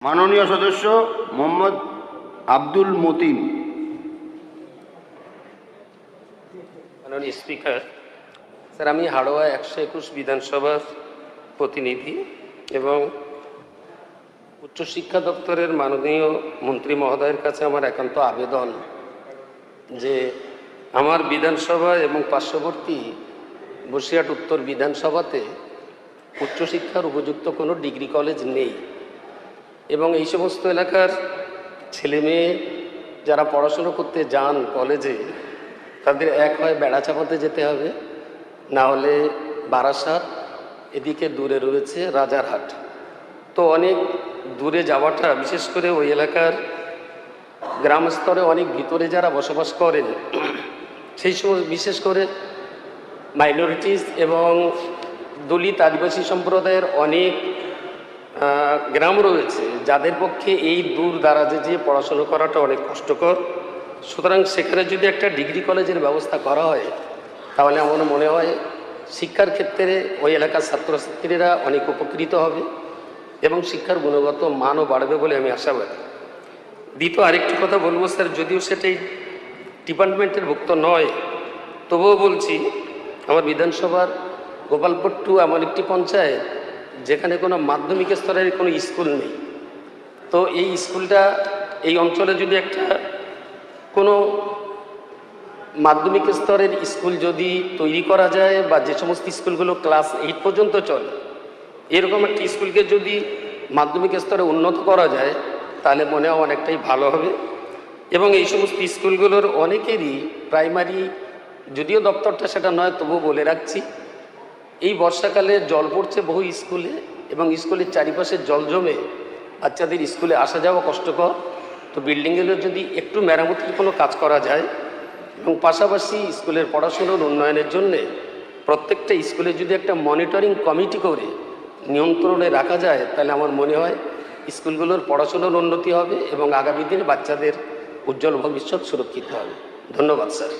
মাননীয় সদস্য মোহাম্মদ আব্দুল মতিন। মাননীয় স্পিকার স্যার, আমি হাড়োয়া 121 বিধানসভার প্রতিনিধি এবং উচ্চশিক্ষা দপ্তরের মাননীয় মন্ত্রী মহোদয়ের কাছে আমার একান্ত আবেদন যে আমার বিধানসভা এবং পার্শ্ববর্তী বসিরহাট উত্তর বিধানসভাতে উচ্চশিক্ষার উপযুক্ত কোনো ডিগ্রি কলেজ নেই এবং এই সমস্ত এলাকার ছেলে মেয়ে যারা পড়াশুনো করতে যান কলেজে, তাদের এক হয় বেড়া চাপাতে যেতে হবে, না হলে বারাসাত, এদিকে দূরে রয়েছে রাজারহাট। তো অনেক দূরে যাওয়াটা, বিশেষ করে ওই এলাকার গ্রাম স্তরে অনেক ভিতরে যারা বসবাস করেন, সেই সময় বিশেষ করে মাইনরিটিস এবং দলিত আদিবাসী সম্প্রদায়ের অনেক গ্রাম রয়েছে, যাদের পক্ষে এই দূর দারাজে যেয়ে পড়াশুনো করাটা অনেক কষ্টকর। সুতরাং সেখানে যদি একটা ডিগ্রি কলেজের ব্যবস্থা করা হয়, তাহলে আমার মনে হয় শিক্ষার ক্ষেত্রে ওই এলাকার ছাত্রছাত্রীরা অনেক উপকৃত হবে এবং শিক্ষার গুণগত মানও বাড়বে বলে আমি আশাবাদী। দ্বিতীয় আরেকটি কথা বলবো স্যার, যদিও সেটাই ডিপার্টমেন্টের ভুক্ত নয়, তবুও বলছি, আমার বিধানসভার গোপালপুর 2 এমন একটি পঞ্চায়েত যেখানে কোনো মাধ্যমিক স্তরের কোনো স্কুল নেই। তো এই স্কুলটা, এই অঞ্চলে যদি একটা কোনো মাধ্যমিক স্তরের স্কুল যদি তৈরি করা যায়, বা যে সমস্ত স্কুলগুলো ক্লাস 8 পর্যন্ত চলে, এরকম একটা স্কুলকে যদি মাধ্যমিক স্তরে উন্নত করা যায়, তাহলে মনে হয় অনেকটাই ভালো হবে। এবং এই সমস্ত স্কুলগুলোর অনেকেরই প্রাইমারি, যদিও দপ্তরটা সেটা নয়, তবুও বলে রাখছি, এই বর্ষাকালে জল পড়ছে বহু স্কুলে এবং স্কুলের চারিপাশে জল জমে বাচ্চাদের স্কুলে আসা যাওয়া কষ্টকর। তো বিল্ডিংগুলো যদি একটু মেরামতির কোনো কাজ করা যায় এবং পাশাপাশি স্কুলের পড়াশুনোর উন্নয়নের জন্যে প্রত্যেকটা স্কুলে যদি একটা মনিটরিং কমিটি করে নিয়ন্ত্রণে রাখা যায়, তাহলে আমার মনে হয় স্কুলগুলোর পড়াশুনোর উন্নতি হবে এবং আগামী দিনে বাচ্চাদের উজ্জ্বল ভবিষ্যৎ সুরক্ষিত হবে। ধন্যবাদ স্যার।